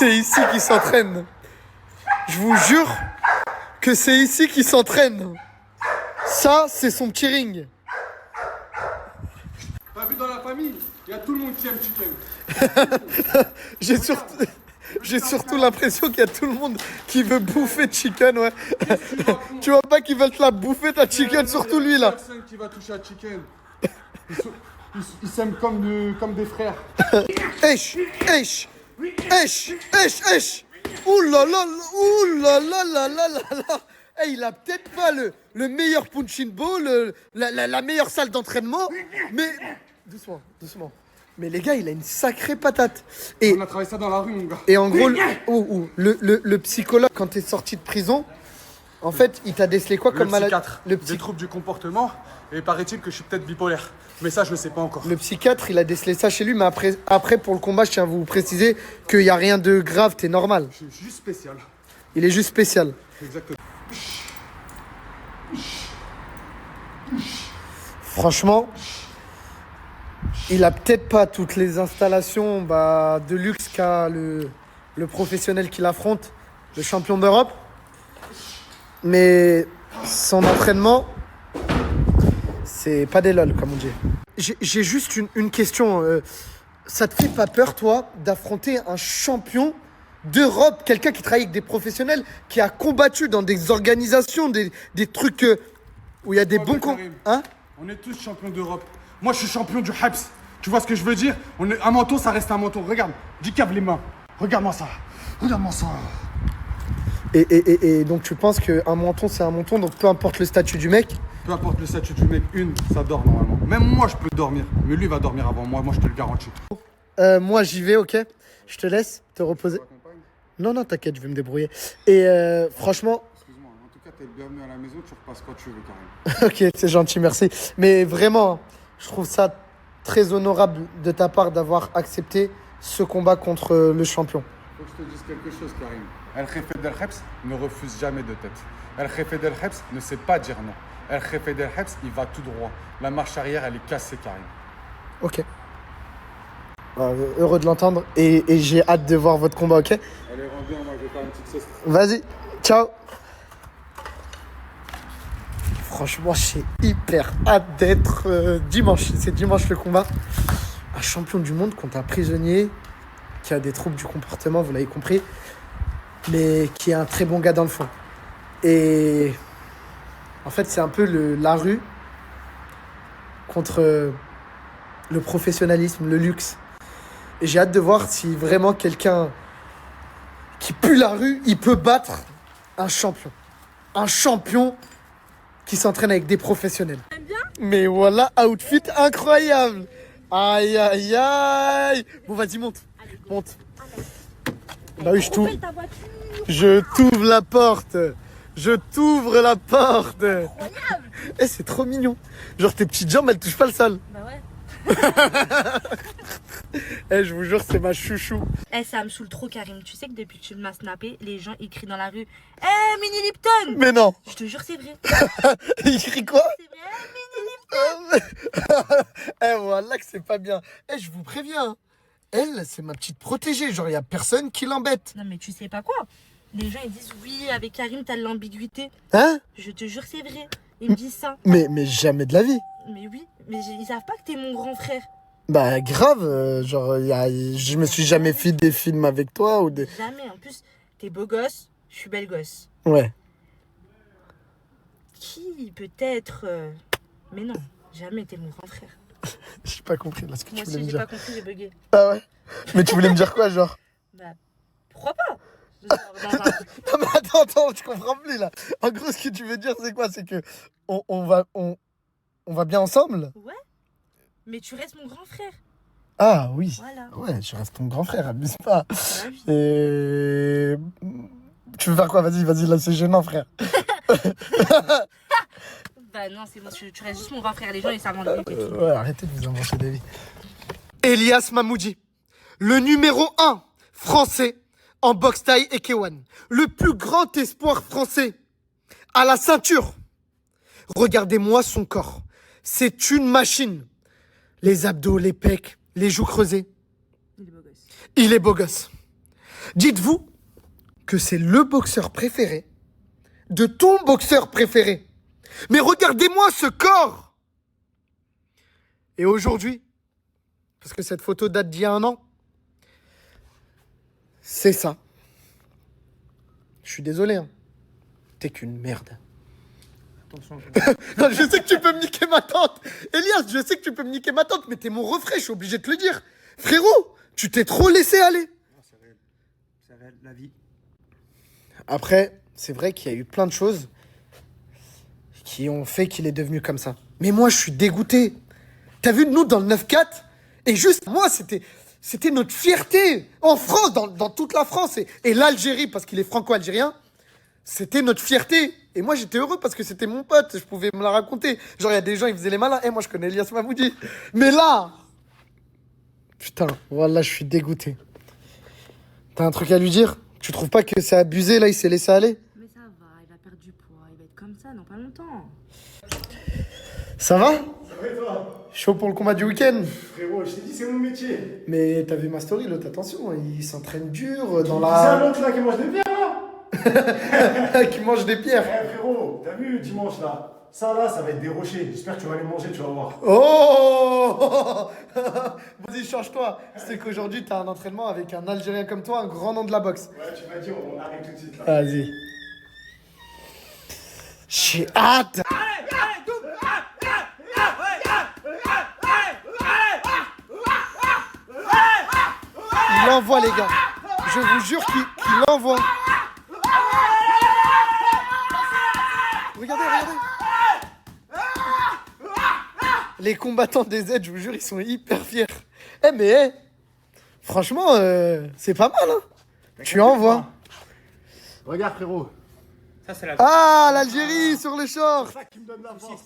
c'est ici qu'il s'entraîne. Je vous jure que c'est ici qu'il s'entraîne. Ça, c'est son petit ring. T'as vu dans la famille, il y a tout le monde qui aime chicken. J'ai surtout l'impression qu'il y a tout le monde qui veut bouffer chicken, ouais. Tu vois pas qu'ils veulent te la bouffer ta chicken, surtout lui là. Personne qui va toucher à chicken. Ils s'aiment comme des frères. Esh, esh, esh, esh, esh. Ouh là là, ouh là là là là là là. Hey, il a peut-être pas le meilleur punching ball, la meilleure salle d'entraînement, mais doucement, doucement. Mais les gars, il a une sacrée patate. Et On a travaillé ça dans la rue, mon gars. Et en gros, le psychologue, quand t'es sorti de prison, en fait, il t'a décelé quoi comme maladie? Des troubles du comportement. Et paraît-il que je suis peut-être bipolaire. Mais ça, je le sais pas encore. Le psychiatre, il a décelé ça chez lui, mais après pour le combat, je tiens à vous préciser qu'il n'y a rien de grave, t'es normal. Je suis juste spécial. Il est juste spécial. Exactement. Franchement, il a peut-être pas toutes les installations de luxe qu'a le professionnel qui l'affronte, le champion d'Europe. Mais son entraînement, c'est pas des lol, comme on dit. J'ai juste une question. Ça te fait pas peur, toi, d'affronter un champion d'Europe, quelqu'un qui travaille avec des professionnels, qui a combattu dans des organisations, des trucs où il y a des bons... Hein? On est tous champions d'Europe. Moi, je suis champion du Habs. Tu vois ce que je veux dire? Un menton, ça reste un menton. Regarde, du cave les mains. Regarde-moi ça. Regarde-moi ça. Et donc, tu penses qu'un menton, c'est un menton, donc peu importe le statut du mec? Peu importe le statut du mec, ça dort normalement. Même moi, je peux dormir. Mais lui, il va dormir avant moi. Moi, je te le garantis. Moi, j'y vais, ok? Je te laisse te reposer. Non, t'inquiète, je vais me débrouiller. Et franchement... Excuse-moi, en tout cas, t'es le bienvenu à la maison. Tu repasses quand tu veux, Karim. Ok, c'est gentil, merci. Mais vraiment, je trouve ça très honorable de ta part d'avoir accepté ce combat contre le champion. Faut que je te dise quelque chose, Karim. El Jefe del Habs ne refuse jamais de tête. El Jefe del Habs ne sait pas dire non. El Jefe del Habs, il va tout droit. La marche arrière, elle est cassée, Karim. Ok. Heureux de l'entendre et j'ai hâte de voir votre combat, ok? Allez, rentre bien, moi je vais faire une petite sieste. Vas-y, ciao. Franchement, j'ai hyper hâte d'être dimanche. C'est dimanche le combat. Un champion du monde contre un prisonnier qui a des troubles du comportement, vous l'avez compris, mais qui est un très bon gars dans le fond. Et en fait, c'est un peu la rue contre le professionnalisme, le luxe. Et j'ai hâte de voir si vraiment quelqu'un qui pue la rue, il peut battre un champion. Un champion qui s'entraîne avec des professionnels. Mais voilà, outfit incroyable. Aïe, aïe, aïe. Bon, vas-y, monte. Monte. Bah oui, je t'ouvre la porte. Je t'ouvre la porte. Eh, c'est trop mignon. Genre, tes petites jambes, elles touchent pas le sol. Bah ouais. Eh, je vous jure, c'est ma chouchou. Eh, ça me saoule trop, Karim. Tu sais que depuis que tu m'as snappé, les gens ils crient dans la rue Eh, Mini Lipton. Mais non. Je te jure, c'est vrai. Il crie quoi? C'est vrai, Mini Lipton. Eh, voilà que c'est pas bien. Eh, je vous préviens. Elle, c'est ma petite protégée. Genre, il y a personne qui l'embête. Non, mais tu sais pas quoi. Les gens ils disent Oui, avec Karim, t'as de l'ambiguïté. Hein? Je te jure, c'est vrai. Ils me disent ça. Mais jamais de la vie. Mais oui, mais ils savent pas que t'es mon grand frère. Bah grave, je me suis jamais fait des films avec toi ou des... Jamais. En plus, t'es beau gosse, je suis belle gosse. Ouais. Qui peut-être... Mais non, jamais t'es mon grand frère. J'ai pas compris là ce que Moi tu voulais aussi, me j'ai dire. pas compris, j'ai bugué. Ah ouais? Mais tu voulais me dire quoi, genre? Bah, pourquoi pas? Genre, dans un- Non mais attends, je comprends plus là. En gros, ce que tu veux dire, c'est quoi? C'est que on va bien ensemble? Ouais, mais tu restes mon grand frère. Ah oui. Voilà. Ouais, je reste ton grand frère, abuse pas. Bah oui. Et... Tu veux faire quoi? Vas-y, là, c'est gênant, frère. Bah non, c'est bon, tu restes juste mon grand frère. Les gens, ils savent en lui. Ouais, arrêtez de vous inventer des vies. Elias Mamoudi, le numéro 1 français en boxe thaï et K1. Le plus grand espoir français à la ceinture. Regardez-moi son corps. C'est une machine. Les abdos, les pecs, les joues creusées. Il est beau gosse. Il est beau gosse. Dites-vous que c'est le boxeur préféré de ton boxeur préféré. Mais regardez-moi ce corps! Et aujourd'hui, parce que cette photo date d'il y a 1 an, c'est ça. Je suis désolé, hein. T'es qu'une merde. Attention. Non, je sais que tu peux me niquer ma tante. Elias, je sais que tu peux me niquer ma tante, mais t'es mon refrain, je suis obligé de te le dire. Frérot, tu t'es trop laissé aller. Non, c'est réel. C'est réel, la vie. Après, c'est vrai qu'il y a eu plein de choses qui ont fait qu'il est devenu comme ça. Mais moi, je suis dégoûté. T'as vu, nous, dans le 9-4, et juste, moi, c'était notre fierté. En France, dans toute la France, et l'Algérie, parce qu'il est franco-algérien, c'était notre fierté. Et moi, j'étais heureux parce que c'était mon pote, je pouvais me la raconter. Genre, il y a des gens, ils faisaient les malins. Moi, je connais Elias Mahmoudi. Mais là, putain, voilà, je suis dégoûté. T'as un truc à lui dire? Tu trouves pas que c'est abusé, là, il s'est laissé aller? Mais ça va, il va perdre du poids, il va être comme ça dans pas longtemps. Ça va? Ça va et toi? Chaud pour le combat du week-end? Frérot, je t'ai dit, c'est mon métier. Mais t'as vu ma story, l'autre, attention, il s'entraîne dur dans C'est un la... autre là qui mange des pierres là. qui mange des pierres. Eh frérot, t'as vu dimanche là? Ça là, ça va être des rochers. J'espère que tu vas les manger, tu vas voir. Oh Vas-y, change-toi. C'est qu'aujourd'hui, t'as un entraînement avec un Algérien comme toi, un grand nom de la boxe. Ouais, tu vas dire, on arrive tout de suite là. Vas-y. J'ai hâte. Il envoie, les gars. Je vous jure qu'il envoie. Regardez, regardez. Les combattants des Z, je vous jure, ils sont hyper fiers. Eh, mais, franchement, c'est pas mal, hein. Tu envoies. Regarde frérot. Ça, c'est la Ah, l'Algérie sur le short. C'est ça qui me donne la force.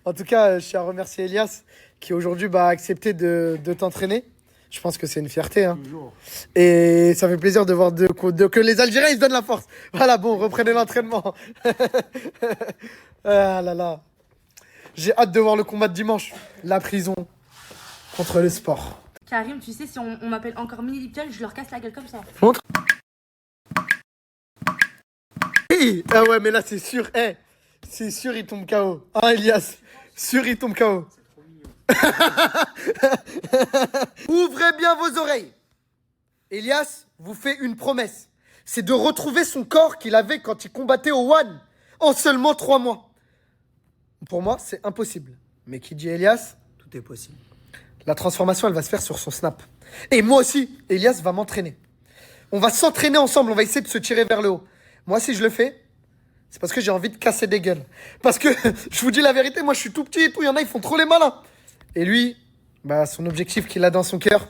En tout cas, je tiens à remercier Elias qui aujourd'hui a accepté de t'entraîner. Je pense que c'est une fierté. Hein. Toujours. Et ça fait plaisir de voir que les Algériens ils se donnent la force. Voilà, bon, reprenez l'entraînement. Ah là là. J'ai hâte de voir le combat de dimanche. La prison contre le sport. Karim, tu sais, si on m'appelle encore Mini Lipton, je leur casse la gueule comme ça. Montre. Hey, ah ouais, mais là c'est sûr. Hey, c'est sûr, il tombe KO. Hein, Elias? Sûr, il tombe KO. Ouvrez bien vos oreilles. Elias vous fait une promesse. C'est de retrouver son corps qu'il avait quand il combattait au One en seulement 3 mois. Pour moi, c'est impossible. Mais qui dit Elias, Tout est possible. la transformation, elle va se faire sur son snap. Et moi aussi, Elias va m'entraîner. On va s'entraîner ensemble, on va essayer de se tirer vers le haut. Moi, si je le fais, c'est parce que j'ai envie de casser des gueules. Parce que, je vous dis la vérité, moi, je suis tout petit et tout. Il y en a, ils font trop les malins. Et lui, bah, son objectif qu'il a dans son cœur,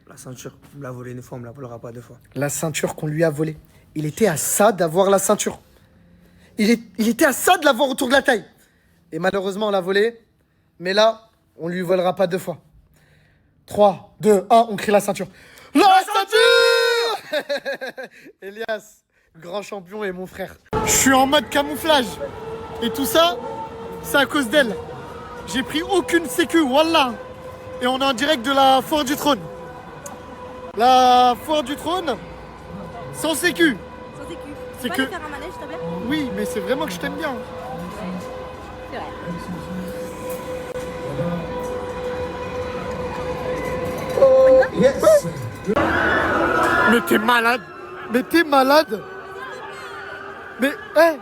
La ceinture, on me l'a volée une fois, on me la volera pas 2 fois. la ceinture qu'on lui a volée. Il était à ça d'avoir la ceinture. Il était à ça de l'avoir autour de la taille. Et malheureusement, on l'a volée. Mais là, on lui volera pas 2 fois. 3, 2, 1, on crie la ceinture. La ceinture Elias, grand champion et mon frère. Je suis en mode camouflage. Et tout ça, c'est à cause d'elle. J'ai pris aucune sécu, wallah. Et on est en direct de la foire du trône. La foire du trône, sans sécu. Sans sécu. C'est Tu peux que- aller faire un manège, s'il te plaît? Oui, mais c'est vraiment que je t'aime bien. C'est vrai. Mais t'es malade. Mais t'es malade. Mais, hé,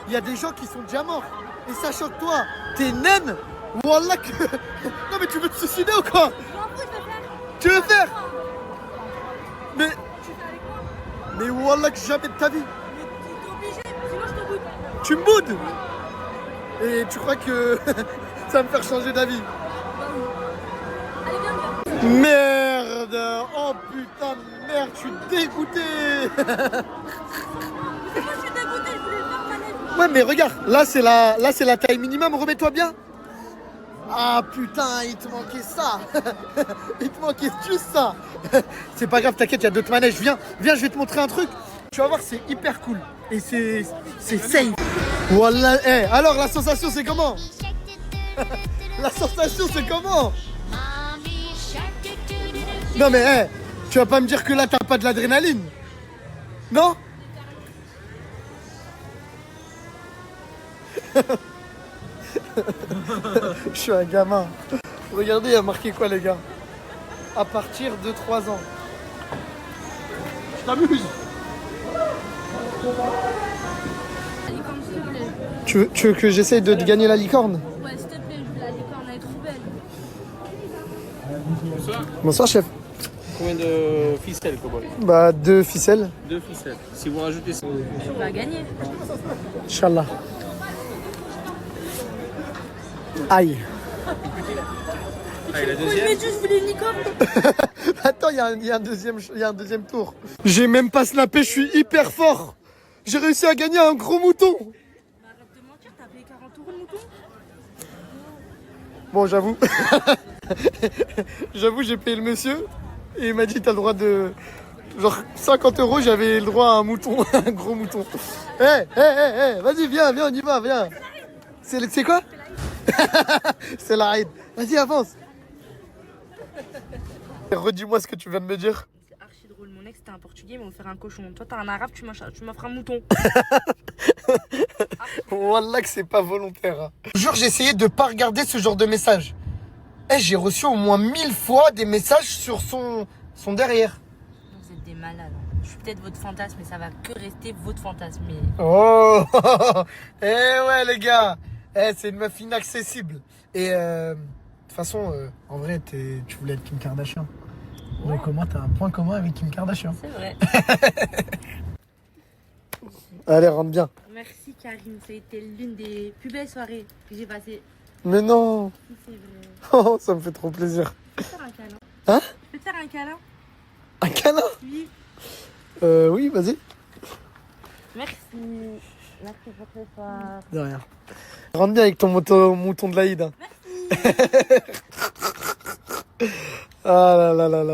il y a des gens qui sont déjà morts. Et sachant que toi, t'es naine. Wallah que... Non mais tu veux te suicider ou quoi? Je m'en fous, je vais faire. Tu veux faire? Mais, Tu fais avec moi. mais wallah que jamais de ta vie. Mais t'es obligé, sinon je te boude. Tu me boudes. Et tu crois que ça va me faire changer d'avis? Bah oui. Allez, viens, viens. Merde. Oh putain de merde, je suis dégoûté. Mais moi, je suis dégoûtée, je voulais faire un manège. Ouais mais regarde, là c'est la taille minimum, remets-toi bien. Ah putain, il te manquait ça. Il te manquait juste ça. C'est pas grave, t'inquiète, il y a d'autres manèges. Viens, je vais te montrer un truc. Tu vas voir, c'est hyper cool. Et c'est safe. Voilà, alors la sensation c'est comment? La sensation c'est comment? Non mais Tu vas pas me dire que là, t'as pas de l'adrénaline? Non? Je suis un gamin. Regardez, il y a marqué quoi, les gars? À partir de 3 ans. Je t'amuse. Tu veux que j'essaye de te gagner la licorne? Ouais, s'il te plaît, je veux la licorne, elle est trop belle. Bonsoir, chef. Combien de ficelles, cowboy? Bah, 2 ficelles. 2 ficelles. Si vous rajoutez ça. Tu vas gagner. Inch'Allah. Aïe. Allez, la Oui, deuxième. mais juste, je voulais une licorne. Attends, il y a un deuxième tour. J'ai même pas snappé, je suis hyper fort. J'ai réussi à gagner un gros mouton. Mais arrête de mentir, t'as payé 40 € le mouton. Bon, j'avoue. J'avoue, j'ai payé le monsieur. Et il m'a dit, t'as le droit de... Genre 50 €, j'avais le droit à un mouton, un gros mouton. Vas-y, viens, on y va, viens. C'est quoi? C'est la ride. Vas-y, avance. Redis-moi ce que tu viens de me dire. C'est archi drôle. Mon ex, c'était un portugais, il m'a offert un cochon. Toi, t'es un arabe, tu m'offres un mouton. Wallah que c'est pas volontaire. Hein. Jure, j'ai essayé de pas regarder ce genre de message. J'ai reçu au moins 1000 fois des messages sur son derrière. Vous êtes des malades. Je suis peut-être votre fantasme, mais ça va que rester votre fantasme. Mais... Oh ouais les gars, c'est une meuf inaccessible. Et de toute façon, en vrai, tu voulais être Kim Kardashian. Donc comment t'as un point commun avec Kim Kardashian? C'est vrai. Allez, rentre bien. Merci Karim, ça a été l'une des plus belles soirées que j'ai passées. Mais non. C'est vrai. Oh, ça me fait trop plaisir. Je peux te faire un câlin? Hein? Je peux te faire un câlin? Un câlin? Oui. Oui, vas-y. Merci. Merci pour ce soir. De rien. Rentre bien avec ton mouton de l'Aïd. Hein. Ah là là là là.